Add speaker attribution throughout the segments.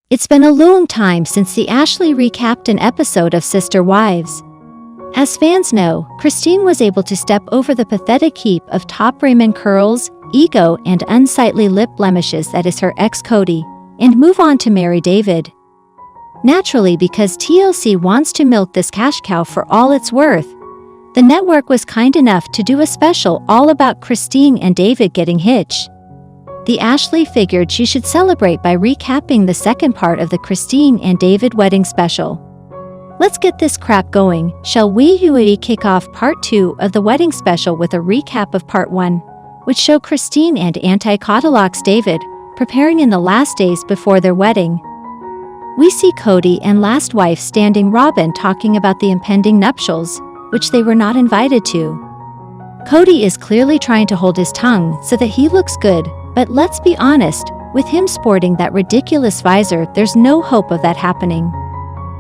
Speaker 1: It's been a long time since the Ashley recapped an episode of Sister Wives. As fans know, Christine was able to step over the pathetic heap of top Raymond curls, ego, and unsightly lip blemishes that is her ex Cody, and move on to marry David. Naturally, because TLC wants to milk this cash cow for all it's worth, the network was kind enough to do a special all about Christine and David getting hitched. The Ashley figured she should celebrate by recapping the second part of the Christine and David wedding special. Let's get this crap going, shall we? We kick off part 2 of the wedding special with a recap of part 1, which show Christine and anti-Cadillacs David preparing in the last days before their wedding. We see Cody and last wife standing Robin talking about the impending nuptials, which they were not invited to. Cody is clearly trying to hold his tongue so that he looks good, but let's be honest, with him sporting that ridiculous visor, there's no hope of that happening.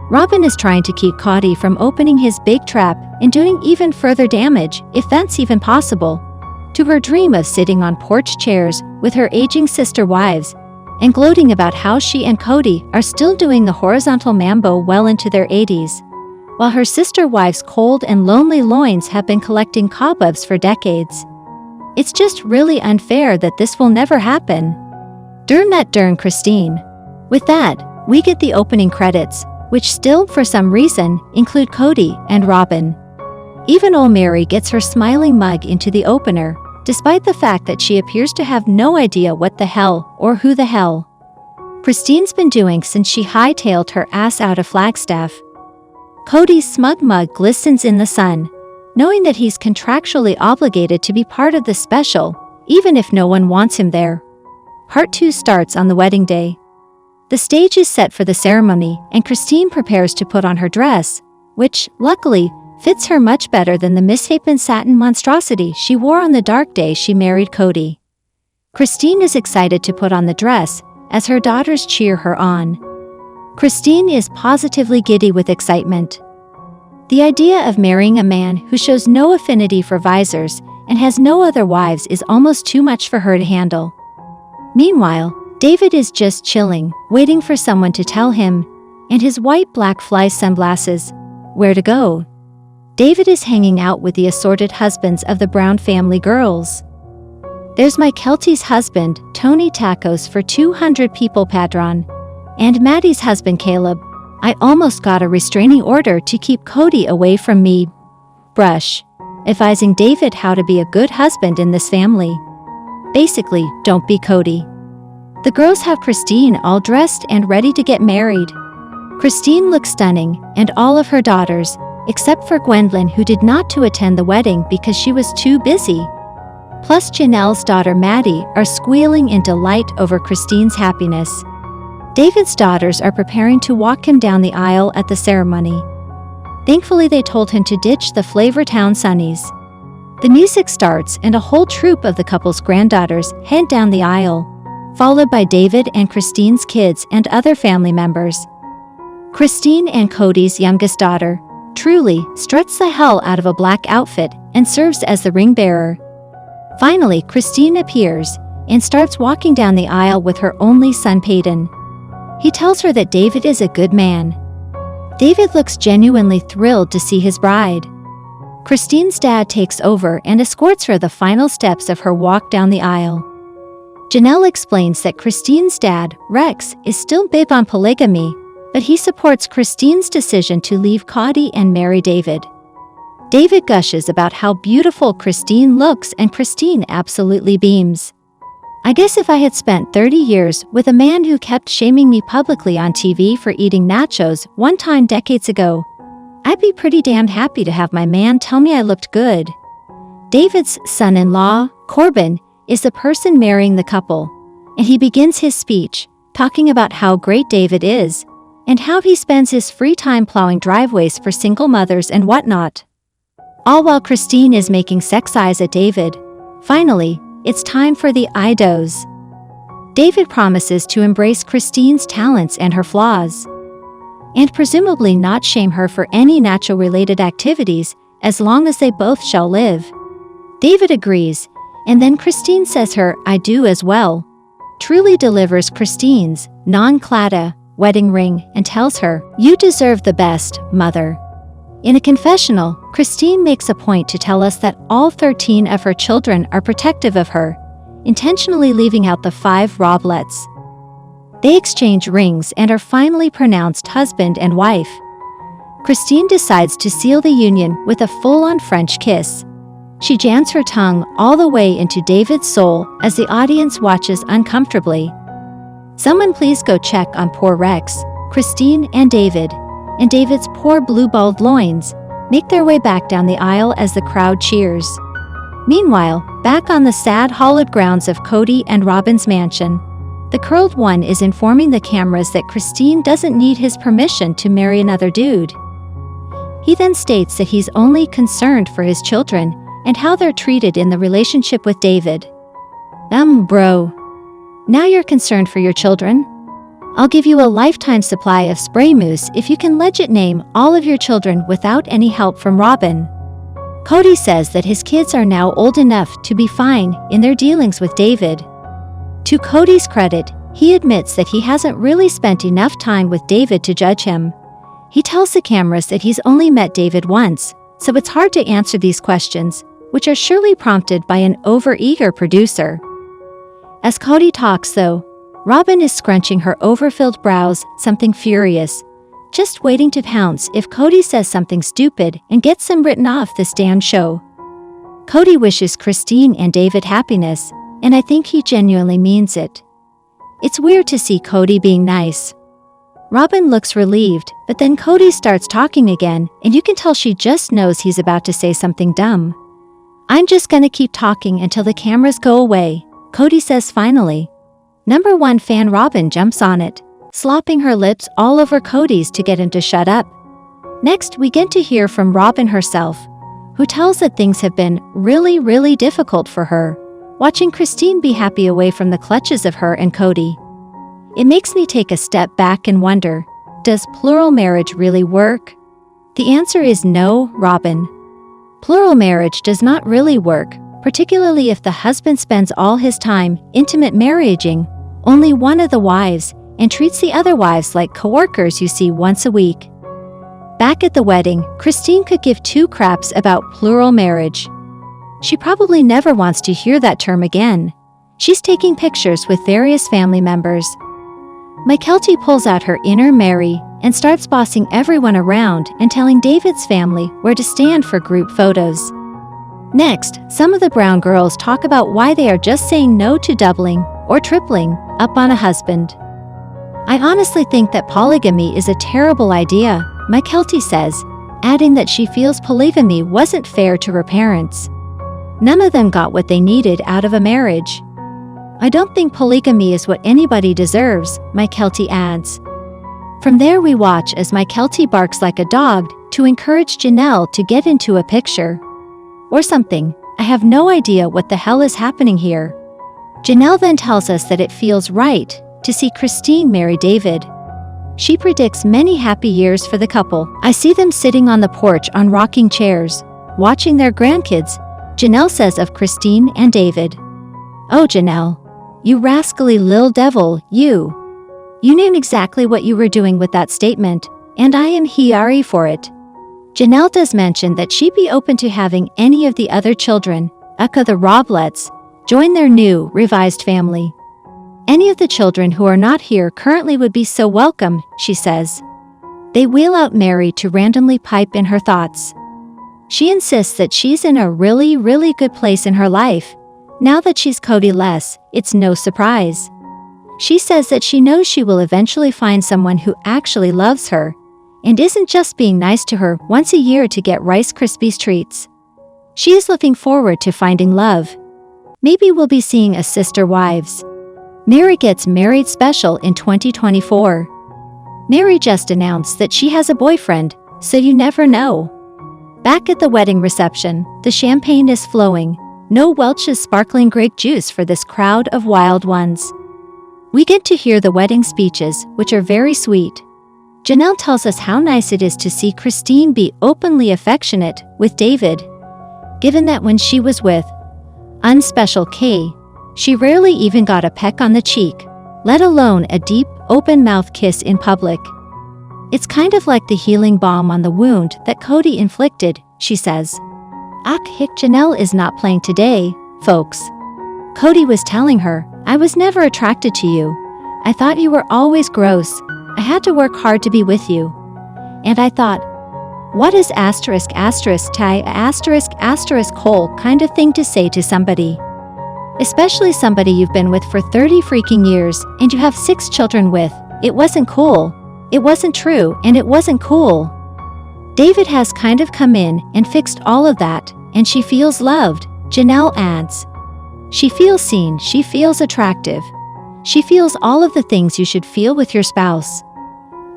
Speaker 1: Robin is trying to keep Cody from opening his big trap and doing even further damage, if that's even possible, to her dream of sitting on porch chairs with her aging sister wives and gloating about how she and Cody are still doing the horizontal mambo well into their 80s, while her sister wives' cold and lonely loins have been collecting cobwebs for decades. It's just really unfair that this will never happen. Darn Christine. With that, we get the opening credits, which still, for some reason, include Cody and Robin. Even old Mary gets her smiling mug into the opener, despite the fact that she appears to have no idea what the hell or who the hell Christine's been doing since she hightailed her ass out of Flagstaff. Cody's smug mug glistens in the sun, knowing that he's contractually obligated to be part of the special, even if no one wants him there. Part 2 starts on the wedding day. The stage is set for the ceremony, and Christine prepares to put on her dress, which, luckily, fits her much better than the misshapen satin monstrosity she wore on the dark day she married Cody. Christine is excited to put on the dress, as her daughters cheer her on. Christine is positively giddy with excitement. The idea of marrying a man who shows no affinity for visors and has no other wives is almost too much for her to handle. Meanwhile, David is just chilling, waiting for someone to tell him, and his white black fly sunglasses, where to go. David is hanging out with the assorted husbands of the Brown family girls. There's my Kelty's husband, Tony Tacos for 200 people Padron, and Maddie's husband Caleb. I almost got a restraining order to keep Cody away from me. Brush. Advising David how to be a good husband in this family. Basically, don't be Cody. The girls have Christine all dressed and ready to get married. Christine looks stunning, and all of her daughters, except for Gwendolyn, who did not to attend the wedding because she was too busy, plus Janelle's daughter Maddie, are squealing in delight over Christine's happiness. David's daughters are preparing to walk him down the aisle at the ceremony. Thankfully, they told him to ditch the Flavortown Sunnies. The music starts and a whole troop of the couple's granddaughters head down the aisle, followed by David and Christine's kids and other family members. Christine and Cody's youngest daughter, Truly, struts the hell out of a black outfit and serves as the ring bearer. Finally, Christine appears and starts walking down the aisle with her only son Peyton. He tells her that David is a good man. David looks genuinely thrilled to see his bride. Christine's dad takes over and escorts her the final steps of her walk down the aisle. Janelle explains that Christine's dad, Rex, is still big on polygamy, but he supports Christine's decision to leave Cody and marry David. David gushes about how beautiful Christine looks, and Christine absolutely beams. I guess if I had spent 30 years with a man who kept shaming me publicly on TV for eating nachos one time decades ago, I'd be pretty damned happy to have my man tell me I looked good. David's son-in-law, Corbin, is the person marrying the couple, and he begins his speech talking about how great David is and how he spends his free time plowing driveways for single mothers and whatnot. All while Christine is making sex eyes at David. Finally, it's time for the I-does. David promises to embrace Christine's talents and her flaws, and presumably not shame her for any natural-related activities as long as they both shall live. David agrees, and then Christine says her I do as well. Truly delivers Christine's non-clada wedding ring and tells her, "You deserve the best, mother." In a confessional, Christine makes a point to tell us that all 13 of her children are protective of her, intentionally leaving out the 5 Roblets. They exchange rings and are finally pronounced husband and wife. Christine decides to seal the union with a full-on French kiss. She jams her tongue all the way into David's soul as the audience watches uncomfortably. Someone please go check on poor Rex, Christine, and David's poor blue-balled loins make their way back down the aisle as the crowd cheers. Meanwhile, back on the sad hallowed grounds of Cody and Robin's mansion, the curled one is informing the cameras that Christine doesn't need his permission to marry another dude. He then states that he's only concerned for his children and how they're treated in the relationship with David. Bro. Now you're concerned for your children? I'll give you a lifetime supply of spray mousse if you can legit name all of your children without any help from Robin. Cody says that his kids are now old enough to be fine in their dealings with David. To Cody's credit, he admits that he hasn't really spent enough time with David to judge him. He tells the cameras that he's only met David once, so it's hard to answer these questions, which are surely prompted by an over-eager producer. As Cody talks, though, Robin is scrunching her overfilled brows, something furious, just waiting to pounce if Cody says something stupid and gets him written off this damn show. Cody wishes Christine and David happiness, and I think he genuinely means it. It's weird to see Cody being nice. Robin looks relieved, but then Cody starts talking again, and you can tell she just knows he's about to say something dumb. "I'm just gonna keep talking until the cameras go away," Cody says finally. Number 1 fan Robin jumps on it, slopping her lips all over Cody's to get him to shut up. Next, we get to hear from Robin herself, who tells that things have been really difficult for her, watching Christine be happy away from the clutches of her and Cody. It makes me take a step back and wonder, does plural marriage really work? The answer is no, Robin. Plural marriage does not really work, particularly if the husband spends all his time intimate marrying only one of the wives and treats the other wives like coworkers you see once a week. Back at the wedding, Christine could give 2 craps about plural marriage. She probably never wants to hear that term again. She's taking pictures with various family members. Mykelti pulls out her inner Mary and starts bossing everyone around and telling David's family where to stand for group photos. Next, some of the Brown girls talk about why they are just saying no to doubling or tripling up on a husband. "I honestly think that polygamy is a terrible idea," Mykelti says, adding that she feels polygamy wasn't fair to her parents. None of them got what they needed out of a marriage. "I don't think polygamy is what anybody deserves," Mykelti adds. From there we watch as Mykelti barks like a dog to encourage Janelle to get into a picture. Or something. I have no idea what the hell is happening here. Janelle then tells us that it feels right to see Christine marry David. She predicts many happy years for the couple. "I see them sitting on the porch on rocking chairs, watching their grandkids," Janelle says of Christine and David. "Oh, Janelle, you rascally lil devil, you. You knew exactly what you were doing with that statement, and I am sorry for it." Janelle does mention that she'd be open to having any of the other children, aka the Roblets, join their new, revised family. "Any of the children who are not here currently would be so welcome," she says. They wheel out Mary to randomly pipe in her thoughts. She insists that she's in a really good place in her life. Now that she's Cody-less, it's no surprise. She says that she knows she will eventually find someone who actually loves her, and isn't just being nice to her once a year to get Rice Krispies treats. She is looking forward to finding love. Maybe we'll be seeing a Sister Wives. Mary gets married special in 2024. Mary just announced that she has a boyfriend, so you never know. Back at the wedding reception, the champagne is flowing. No Welch's sparkling grape juice for this crowd of wild ones. We get to hear the wedding speeches, which are very sweet. Janelle tells us how nice it is to see Christine be openly affectionate with David, given that when she was with unspecial K, she rarely even got a peck on the cheek, let alone a deep, open-mouth kiss in public. It's kind of like the healing balm on the wound that Cody inflicted, she says. Janelle is not playing today, folks. Cody was telling her, I was never attracted to you. I thought you were always gross. I had to work hard to be with you. And I thought, what is hole kind of thing to say to somebody? Especially somebody you've been with for 30 freaking years and you have 6 children with. It wasn't cool. It wasn't true, and it wasn't cool. David has kind of come in and fixed all of that, and she feels loved, Janelle adds. She feels seen, she feels attractive. She feels all of the things you should feel with your spouse.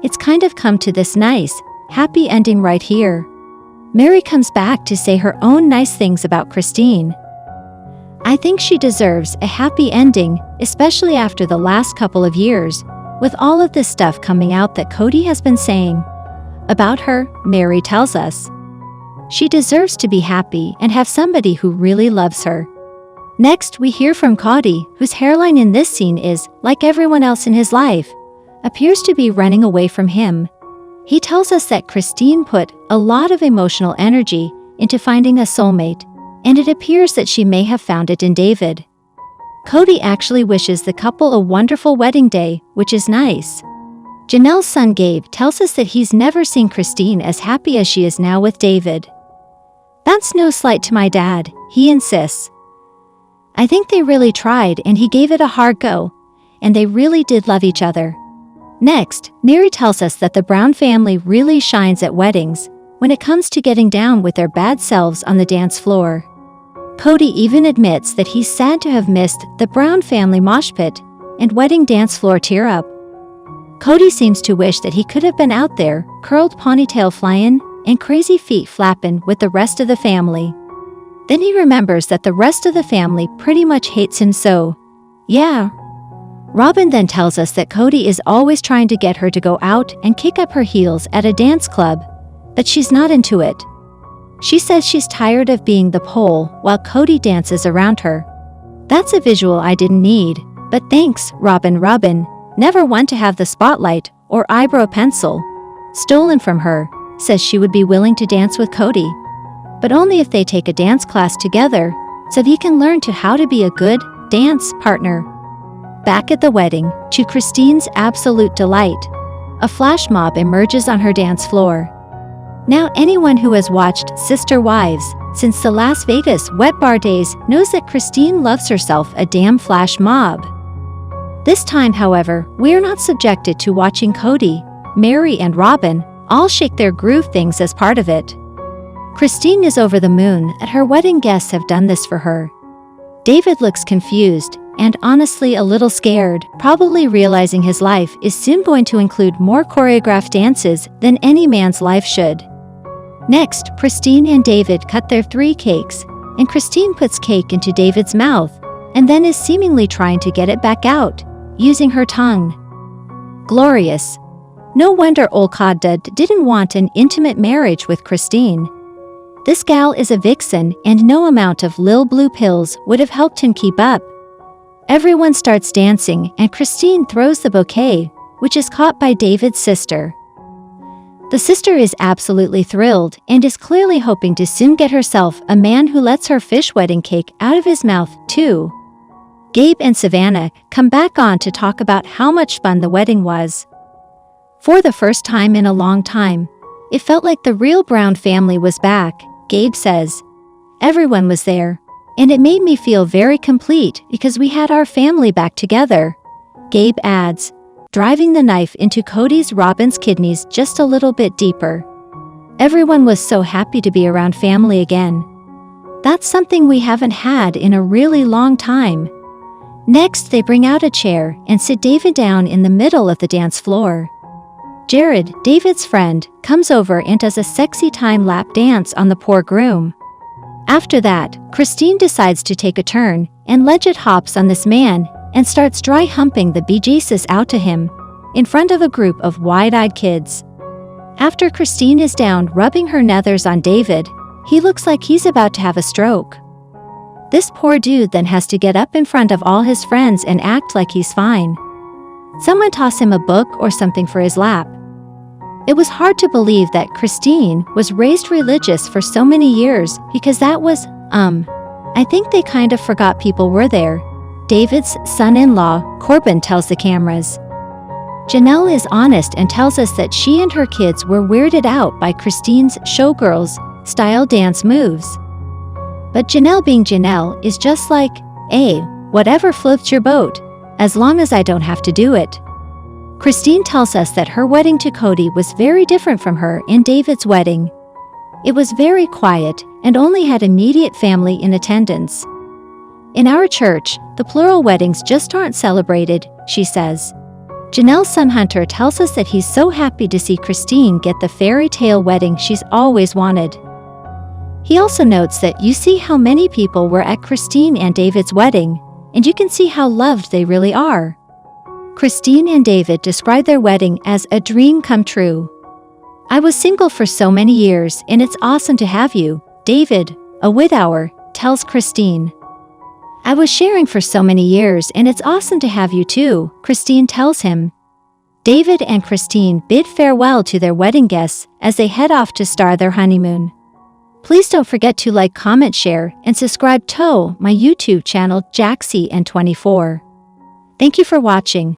Speaker 1: It's kind of come to this nice, happy ending right here. Mary comes back to say her own nice things about Christine. I think she deserves a happy ending, especially after the last couple of years, with all of this stuff coming out that Cody has been saying about her. Mary tells us she deserves to be happy and have somebody who really loves her. Next, we hear from Cody, whose hairline in this scene is, like everyone else in his life, appears to be running away from him. He tells us that Christine put a lot of emotional energy into finding a soulmate, and it appears that she may have found it in David. Cody actually wishes the couple a wonderful wedding day, which is nice. Janelle's son Gabe tells us that he's never seen Christine as happy as she is now with David. That's no slight to my dad, he insists. I think they really tried and he gave it a hard go, and they really did love each other. Next, Mary tells us that the Brown family really shines at weddings when it comes to getting down with their bad selves on the dance floor. Cody even admits that he's sad to have missed the Brown family mosh pit and wedding dance floor tear-up. Cody seems to wish that he could have been out there, curled ponytail flying and crazy feet flapping with the rest of the family. Then he remembers that the rest of the family pretty much hates him, so, yeah. Robin then tells us that Cody is always trying to get her to go out and kick up her heels at a dance club, but she's not into it. She says she's tired of being the pole while Cody dances around her. That's a visual I didn't need, but thanks, Robin. Robin, never one to have the spotlight or eyebrow pencil stolen from her, says she would be willing to dance with Cody, but only if they take a dance class together so he can learn how to be a good dance partner. Back at the wedding, to Christine's absolute delight, a flash mob emerges on her dance floor. Now anyone who has watched Sister Wives since the Las Vegas wet bar days knows that Christine loves herself a damn flash mob. This time, however, we are not subjected to watching Cody, Mary, and Robin all shake their groove things as part of it. Christine is over the moon that her wedding guests have done this for her. David looks confused and honestly a little scared, probably realizing his life is soon going to include more choreographed dances than any man's life should. Next, Christine and David cut their 3 cakes, and Christine puts cake into David's mouth and then is seemingly trying to get it back out, using her tongue. Glorious. No wonder old Codda didn't want an intimate marriage with Christine. This gal is a vixen, and no amount of Lil Blue pills would have helped him keep up. Everyone starts dancing, and Christine throws the bouquet, which is caught by David's sister. The sister is absolutely thrilled and is clearly hoping to soon get herself a man who lets her fish wedding cake out of his mouth, too. Gabe and Savannah come back on to talk about how much fun the wedding was. For the first time in a long time, it felt like the real Brown family was back, Gabe says. Everyone was there, and it made me feel very complete because we had our family back together, Gabe adds, driving the knife into Cody's Robin's kidneys just a little bit deeper. Everyone was so happy to be around family again. That's something we haven't had in a really long time. Next, they bring out a chair and sit David down in the middle of the dance floor. Jared, David's friend, comes over and does a sexy time lap dance on the poor groom. After that, Christine decides to take a turn and legit hops on this man and starts dry humping the bejesus out to him in front of a group of wide-eyed kids. After Christine is down rubbing her nethers on David, he looks like he's about to have a stroke. This poor dude then has to get up in front of all his friends and act like he's fine. Someone toss him a book or something for his lap. It was hard to believe that Christine was raised religious for so many years because that was, I think they kind of forgot people were there. David's son-in-law, Corbin, tells the cameras. Janelle is honest and tells us that she and her kids were weirded out by Christine's showgirls-style dance moves. But Janelle being Janelle is just like, whatever floats your boat, as long as I don't have to do it. Christine tells us that her wedding to Cody was very different from her and David's wedding. It was very quiet and only had immediate family in attendance. In our church, the plural weddings just aren't celebrated, she says. Janelle's son Hunter tells us that he's so happy to see Christine get the fairy tale wedding she's always wanted. He also notes that you see how many people were at Christine and David's wedding, and you can see how loved they really are. Christine and David describe their wedding as a dream come true. I was single for so many years, and it's awesome to have you, David, a widower, tells Christine. I was sharing for so many years, and it's awesome to have you too, Christine tells him. David and Christine bid farewell to their wedding guests as they head off to start their honeymoon. Please don't forget to like, comment, share, and subscribe to my YouTube channel, JackCN24. Thank you for watching.